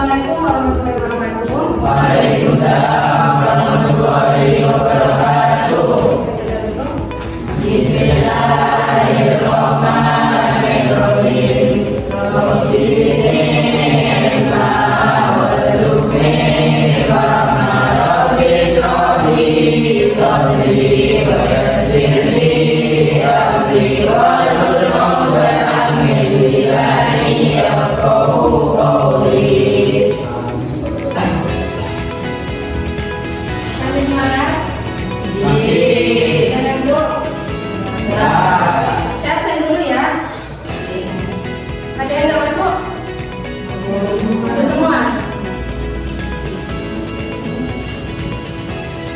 Assalamualaikum warahmatullahi wabarakatuh. Waalaikumsalam warahmatullahi wabarakatuh. Bismillahirrahmanirrahim. Rabbi zidni ilma warzuqni fahma. Rabbi ishrah li sadri wa yassir li amri wahlul 'uqdatam min lisani yafqahu qawli. Sampai gimana? Jangan dulu. Saya absen dulu ya. Ada yang nggak masuk? Masuk semua.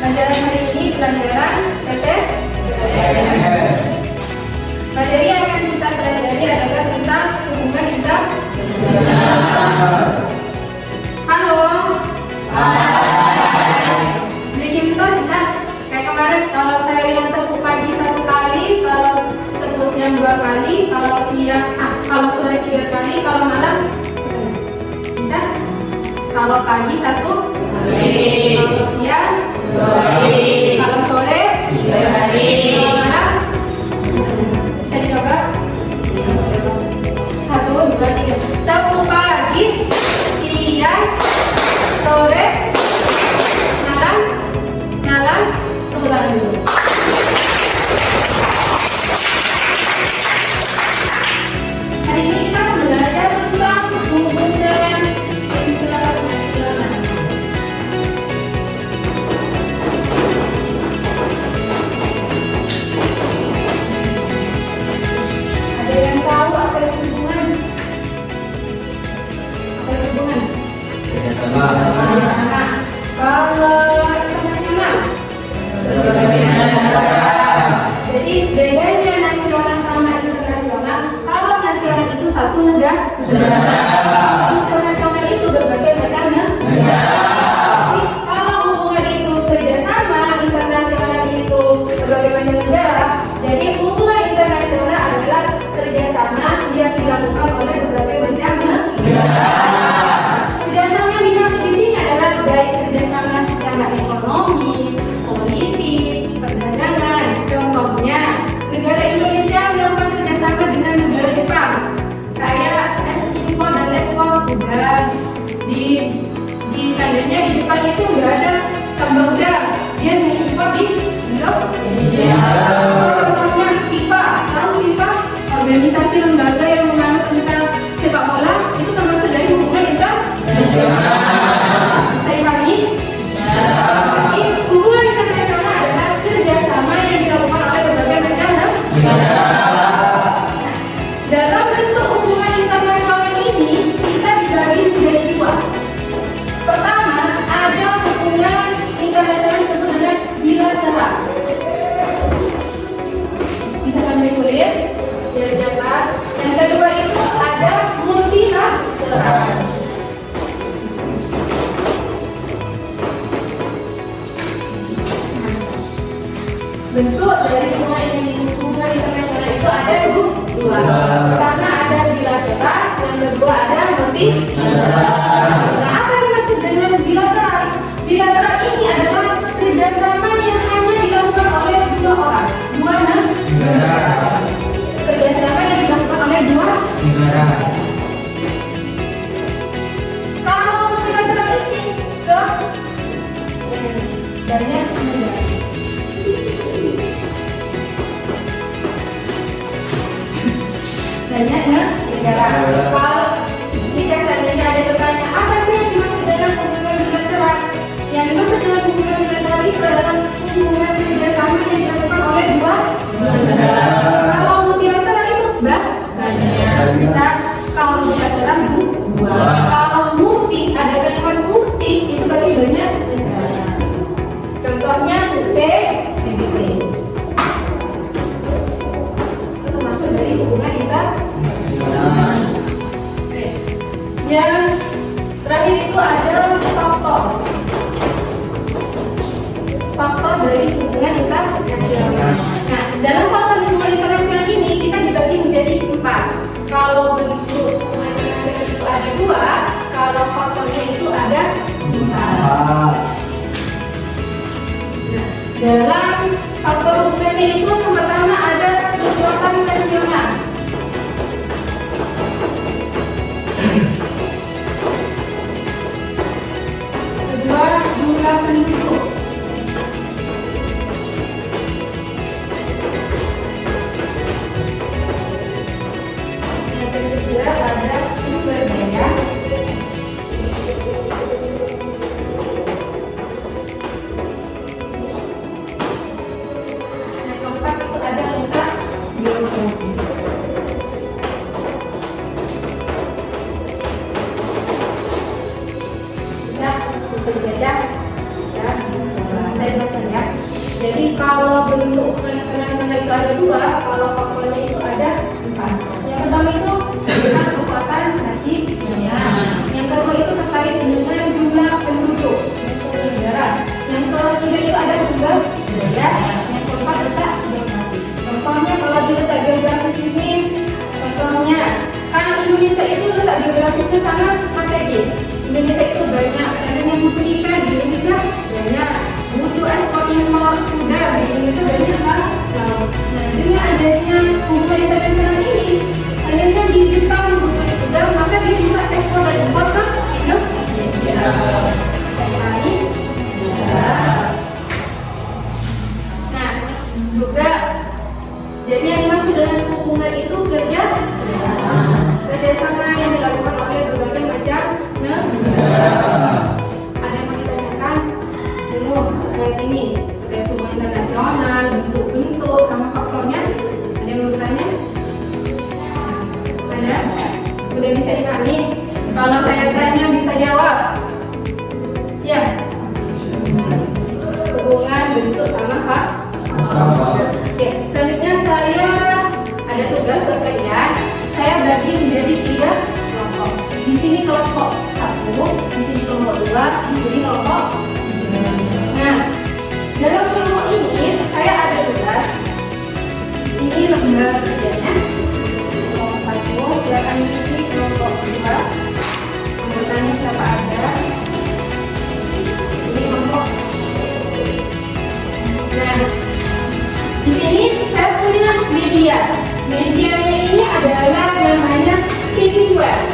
Pelajaran hari ini pelajaran PT. Materi yang akan kita pelajari adalah tentang hubungan internasional. Halo. Sedikit bentar bisa kayak kemarin kalau saya bilang tekuk pagi 1 kali, kalau tekuk siang 2 kali, kalau sore 3 kali, kalau malam bisa? Kalau pagi 1 kali, kalau siang 2 kali, kalau sore 3 kali, kalau malam bisa dicoba? 1, 2, 3. Tekuk pagi, siang, sore, malam, tepuk tangan dulu. Hari ini kita belajar tentang hubungan internasional. Ada yang tahu apa itu hubungan? Apa itu hubungan? Kerjasama. Kerjasama. Kalau internasional, jadi bedanya nasional sama internasional. Kalau nasional itu satu negara, internasional itu berbagai macam negara. Jadi kalau hubungan itu kerjasama, internasional itu berbagai macam negara. Jadi hubungan internasional adalah kerjasama yang dilakukan oleh berbagai macam negara. Kerjasama yang dimaksud di sini adalah baik kerjasama secara ekonomi, politik, perdagangan. Contohnya, negara Indonesia melakukan kerjasama dengan negara Jepang. Kayak impor dan ekspor udah di seandainya di Jepang itu nggak ada tambang udang, dia mengimpor di Indonesia. Contohnya FIFA, tahu FIFA? Organisasi lembaga yang mengatur tentang sepak bola itu termasuk dari hubungan internasional. Saya pahami? Jadi hubungan internasional adalah kerjasama yang dilakukan oleh berbagai macam negara. Dalam bentuk hubungan internasional ini kita dibagi menjadi 2. Pertama, ada hubungan internasional disebut dengan bilateral. Bisa kami tulis? Biar dapat. Yang kedua itu ada multilateral. Bentuk dari hubungan internasional itu ada 2. Pertama ada bilateral, yang kedua ada multilateral. Nah, apa yang dimaksud dengan bilateral? Bilateral ini adalah kerjasama yang hanya dilakukan oleh 2 orang, 2 negara. Kerjasama yang dilakukan oleh 2 negara. Kalau multilateral ini ke banyak negara. Banyak negara. Kalau jika seandainya ada pertanyaan apa sih yang dimaksud dengan hubungan bilateral? Yang dimaksud dengan hubungan bilateral itu adalah hubungan kerjasama yang dilakukan oleh 2 negara. Kalau multilateral itu banyak. Bisa kalau bilateral 2. Kalau multi ada kalimat multi itu berarti banyak negara. Contohnya PBB. Itu termasuk dari hubungan internasional. Yang terakhir itu ada faktor dari hubungan internasional. Nah, dalam faktor hubungan internasional ini kita dibagi menjadi 4. Kalau bentuk hubungan internasional itu ada 2, kalau faktornya aja. Bisa saya jelaskan ya. Jadi kalau bentuk hubungan internasional itu ada dua, kalau faktornya itu ada 4. Yang pertama itu tentang kekuatan nasibnya. Yang kedua itu terkait dengan jumlah penduduk negara. Yang ketiga itu ada juga budaya. Yang keempat letak geografis. Contohnya kalau di letak geografis ini, contohnya kan Indonesia itu letak geografisnya sangat strategis. Indonesia itu banyak, seandainya butuh ikan di Indonesia banyak, butuh ekspor impor udang di Indonesia banyak lah. Nah, dengan adanya hubungan internasional ini, seandainya di Jepang butuh udang, maka dia bisa ekspor dan impor ke Indonesia. Saya bisa. Nah, juga jadi yang dimaksud dengan hubungan itu kerjasama yang dilakukan oleh berbagai macam negara. Ada yang mau ditanyakan? Belum terkait ini, terkait hubungan internasional, bentuk-bentuk sama faktornya. Ada yang mau bertanya? Ada? Udah bisa dipahami? Kalau saya tanya bisa jawab? Ya. Hubungan bentuk sama faktor. Oke, selanjutnya saya ada tugas buat kalian. Saya bagi menjadi 3 kelompok. Di sini kelompok 1, di sini kelompok 2, di sini kelompok 3. Nah, dalam kelompok ini saya ada tugas. Ini lembar kerjanya. Kelompok 1, silakan isi kelompok 2. Anggotanya siapa ada? Ini kelompok. Nah, di sini saya punya media. Medianya ini adalah namanya spinningware.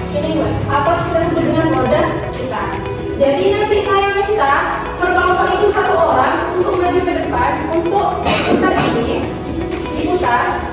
Spinningware. Apa kita sebut dengan wadah kita. Jadi nanti saya minta per kelompok itu 1 orang untuk maju ke depan untuk putar ini, diputar.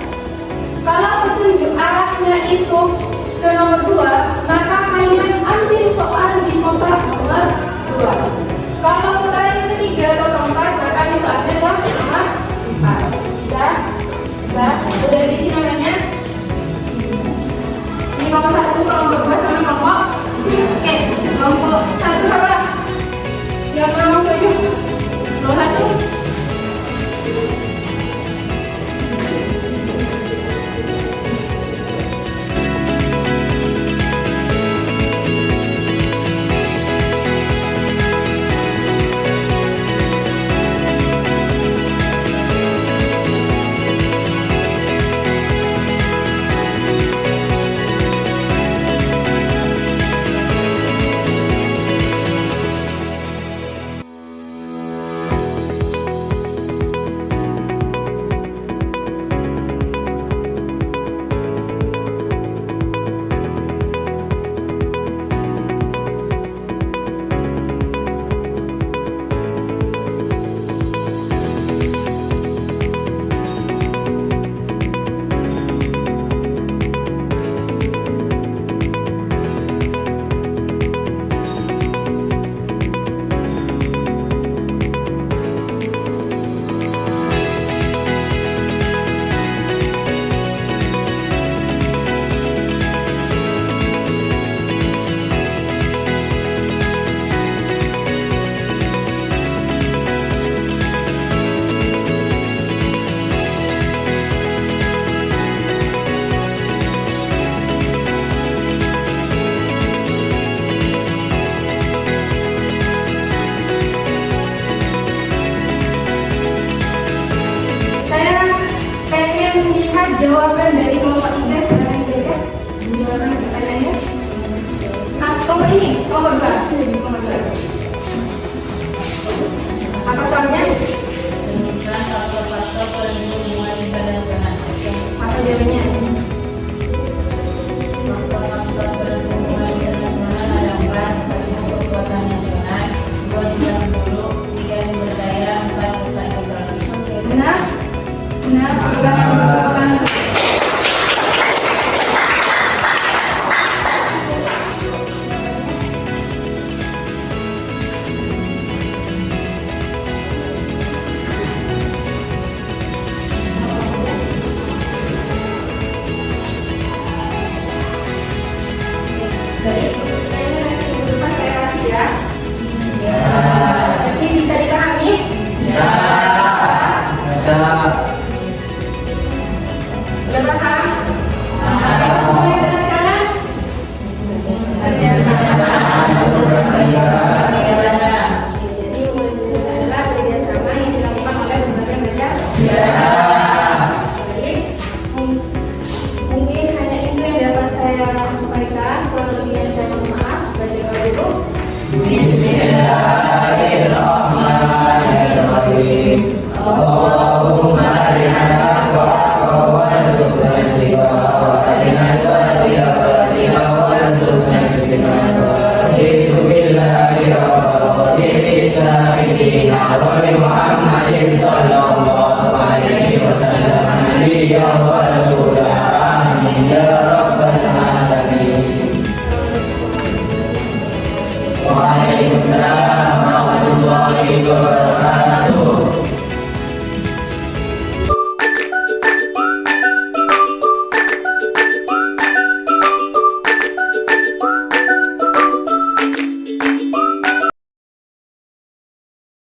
Muhammadin sallallahu